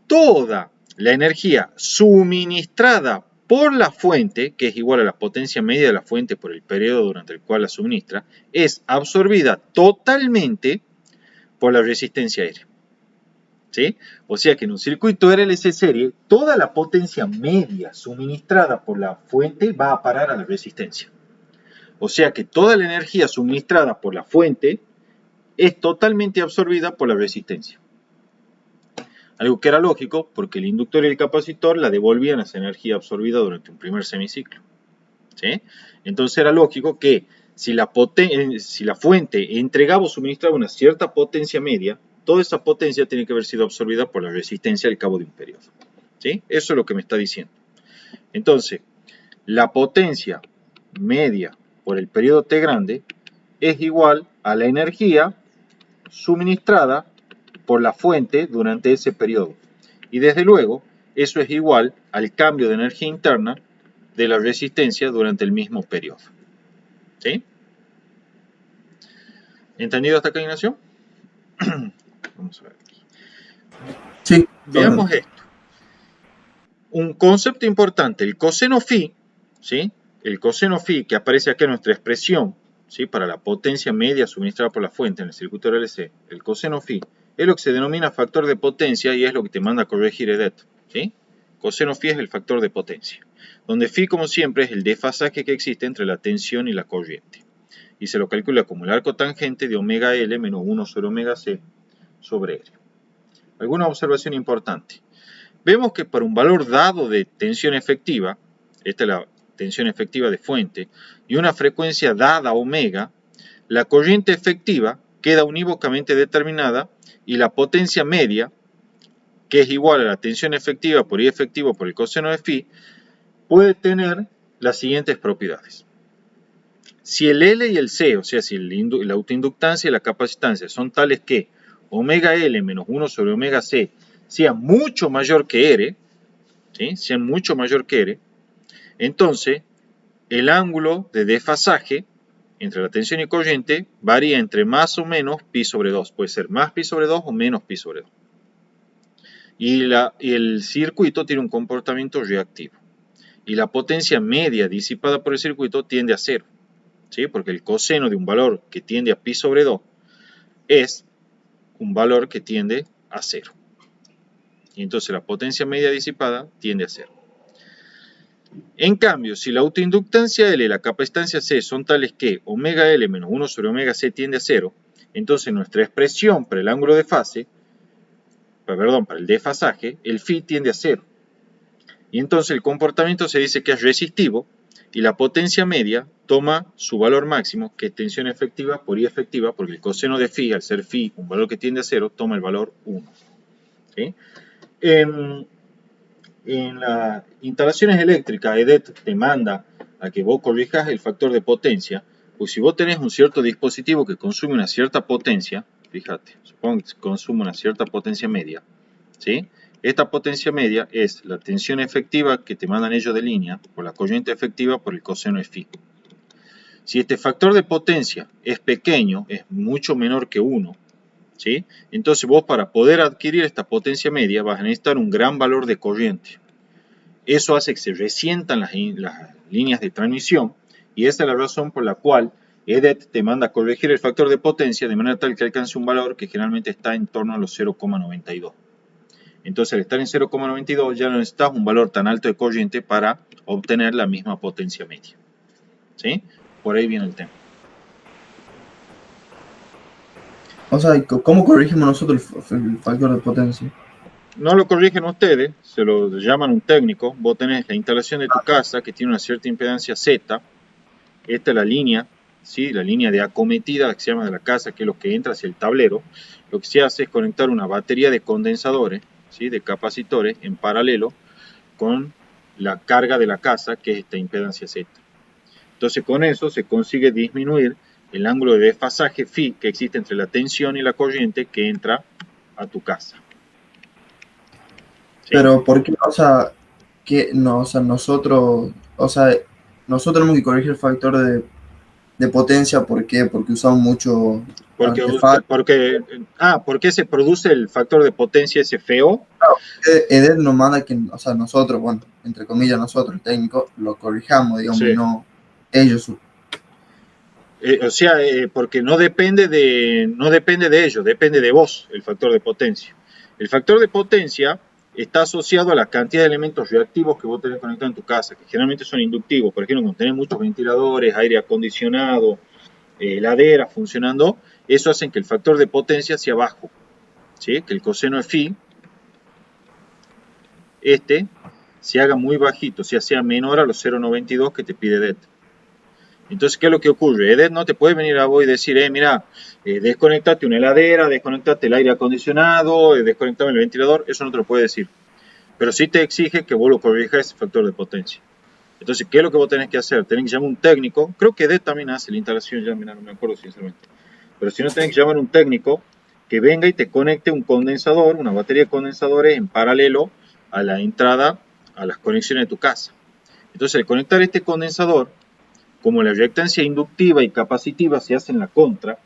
toda la energía suministrada por la fuente, que es igual a la potencia media de la fuente por el periodo durante el cual la suministra, es absorbida totalmente por la resistencia aérea. ¿Sí? O sea que en un circuito RLC serie, toda la potencia media suministrada por la fuente va a parar a la resistencia. O sea que toda la energía suministrada por la fuente es totalmente absorbida por la resistencia. Algo que era lógico porque el inductor y el capacitor la devolvían esa energía absorbida durante un primer semiciclo. ¿Sí? Entonces era lógico que si la fuente entregaba o suministraba una cierta potencia media, toda esa potencia tiene que haber sido absorbida por la resistencia al cabo de un periodo. ¿Sí? Eso es lo que me está diciendo. Entonces, la potencia media por el periodo T grande es igual a la energía suministrada por la fuente durante ese periodo. Y desde luego, eso es igual al cambio de energía interna de la resistencia durante el mismo periodo. ¿Sí? ¿Entendido hasta acá, Ignacio? Vamos a ver aquí. Sí. Veamos esto. Un concepto importante, el coseno phi, ¿sí? El coseno phi que aparece aquí en nuestra expresión, ¿sí? Para la potencia media suministrada por la fuente en el circuito RLC, el coseno phi es lo que se denomina factor de potencia y es lo que te manda a corregir EDET, ¿sí? Coseno phi es el factor de potencia, donde phi, como siempre, es el desfasaje que existe entre la tensión y la corriente. Y se lo calcula como el arco tangente de omega L menos 1 sobre omega C sobre R. ¿Alguna observación importante? Vemos que para un valor dado de tensión efectiva, esta es la tensión efectiva de fuente, y una frecuencia dada omega, la corriente efectiva queda unívocamente determinada y la potencia media, que es igual a la tensión efectiva por I efectivo por el coseno de phi, puede tener las siguientes propiedades. Si el L y el C, o sea, si la autoinductancia y la capacitancia son tales que omega L menos 1 sobre omega C sea mucho mayor que R, ¿sí? Sea mucho mayor que R, entonces el ángulo de desfasaje entre la tensión y corriente varía entre más o menos pi sobre 2. Puede ser más pi sobre 2 o menos pi sobre 2. Y el circuito tiene un comportamiento reactivo. Y la potencia media disipada por el circuito tiende a 0. ¿Sí? Porque el coseno de un valor que tiende a pi sobre 2 es un valor que tiende a 0. Y entonces la potencia media disipada tiende a 0. En cambio, si la autoinductancia L y la capacitancia C son tales que omega L menos 1 sobre omega C tiende a 0, entonces nuestra expresión para el ángulo de fase, para el desfasaje, el phi tiende a 0. Y entonces el comportamiento se dice que es resistivo y la potencia media toma su valor máximo, que es tensión efectiva por I efectiva, porque el coseno de phi, al ser phi un valor que tiende a 0, toma el valor 1. ¿Sí? En las instalaciones eléctricas, EDET te manda a que vos corrijas el factor de potencia, pues si vos tenés un cierto dispositivo que consume una cierta potencia, fíjate, supongo que consume una cierta potencia media, ¿sí? Esta potencia media es la tensión efectiva que te mandan ellos de línea, por la corriente efectiva por el coseno de phi. Si este factor de potencia es pequeño, es mucho menor que 1, ¿sí? Entonces vos para poder adquirir esta potencia media vas a necesitar un gran valor de corriente. Eso hace que se resientan las líneas de transmisión y esa es la razón por la cual EDET te manda a corregir el factor de potencia de manera tal que alcance un valor que generalmente está en torno a los 0,92. Entonces al estar en 0,92 ya no necesitas un valor tan alto de corriente para obtener la misma potencia media. ¿Sí? Por ahí viene el tema. O sea, ¿cómo corregimos nosotros el factor de potencia? No lo corrigen ustedes, se lo llaman un técnico. Vos tenés la instalación de tu casa que tiene una cierta impedancia Z. Esta es la línea, ¿sí? La línea de acometida que se llama de la casa, que es lo que entra hacia el tablero. Lo que se hace es conectar una batería de condensadores, ¿sí? De capacitores en paralelo con la carga de la casa, que es esta impedancia Z. Entonces con eso se consigue disminuir el ángulo de desfasaje phi que existe entre la tensión y la corriente que entra a tu casa. ¿Sí? Pero ¿por qué? O sea, que no, nosotros tenemos que corregir el factor de potencia, ¿por qué? Porque usamos mucho artefactos. ¿Por qué se produce el factor de potencia ese feo? EDET nos manda que, o sea, nosotros, bueno, entre comillas nosotros, el técnico, lo corrijamos, digamos, Sí. y no ellos. Porque no depende de ellos, depende de vos el factor de potencia. El factor de potencia está asociado a la cantidad de elementos reactivos que vos tenés conectados en tu casa, que generalmente son inductivos. Por ejemplo, cuando tenés muchos ventiladores, aire acondicionado, heladeras funcionando, eso hace que el factor de potencia sea bajo, ¿sí? Que el coseno de phi se haga muy bajito, o sea menor a los 0,92 que te pide EDET. Entonces, ¿qué es lo que ocurre? EDET no te puede venir a vos y decir, mira, desconectate una heladera, desconectate el aire acondicionado, desconectame el ventilador, eso no te lo puede decir. Pero sí te exige que vos lo corrijas ese factor de potencia. Entonces, ¿qué es lo que vos tenés que hacer? Tenés que llamar a un técnico, creo que EDET también hace la instalación, ya mira, no me acuerdo sinceramente. Pero si no, tenés que llamar a un técnico que venga y te conecte un condensador, una batería de condensadores en paralelo a la entrada, a las conexiones de tu casa. Entonces, al conectar este condensador, como la reactancia inductiva y capacitiva se hace en la contra,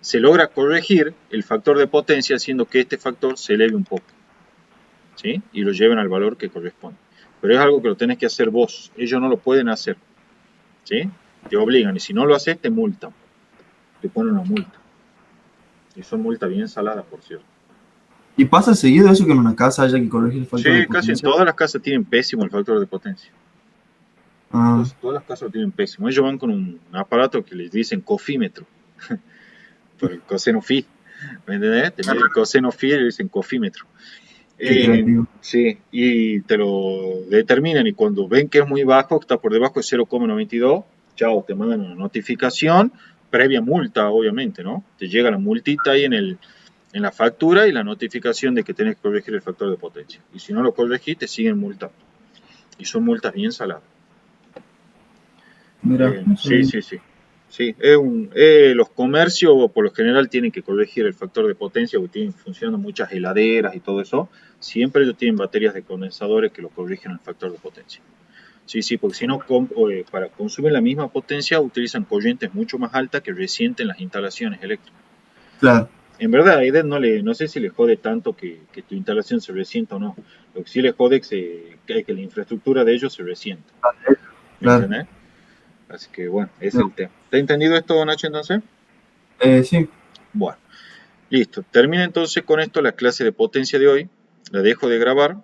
se logra corregir el factor de potencia haciendo que este factor se eleve un poco, ¿sí? Y lo lleven al valor que corresponde. Pero es algo que lo tenés que hacer vos, ellos no lo pueden hacer, ¿sí? Te obligan, y si no lo haces te multan, te ponen una multa. Y son multas bien saladas, por cierto. ¿Y pasa seguido eso que en una casa haya que corregir el factor de Sí, casi en potencia? todas las casas tienen pésimo el factor de potencia. Ah, Todas las casas lo tienen pésimo. Ellos van con un aparato que les dicen cofímetro, por el coseno phi. ¿Me entendés? Te mide el coseno phi y le dicen cofímetro. qué creativo. Sí, y te lo determinan y cuando ven que es muy bajo, que está por debajo de 0,92, chao, te mandan una notificación, previa multa, obviamente, ¿no? Te llega la multita ahí en la factura y la notificación de que tenés que corregir el factor de potencia. Y si no lo corregís, te siguen multando. Y son multas bien saladas. Mira, no Sí, sabía. sí, sí. Sí, los comercios por lo general tienen que corregir el factor de potencia porque tienen funcionando muchas heladeras y todo eso. Siempre ellos tienen baterías de condensadores que lo corrigen el factor de potencia. Sí, porque si no, para consumir la misma potencia utilizan corrientes mucho más altas que resienten las instalaciones eléctricas. Claro, En verdad, a EDET no sé si le jode tanto que tu instalación se resienta o no. Lo que sí le jode es que la infraestructura de ellos se resienta. ¿Me claro. entendés? Así que bueno, ese es el tema. ¿Te ha entendido esto, Nacho, entonces? Sí, Bueno, listo. Termina entonces con esto la clase de potencia de hoy. La dejo de grabar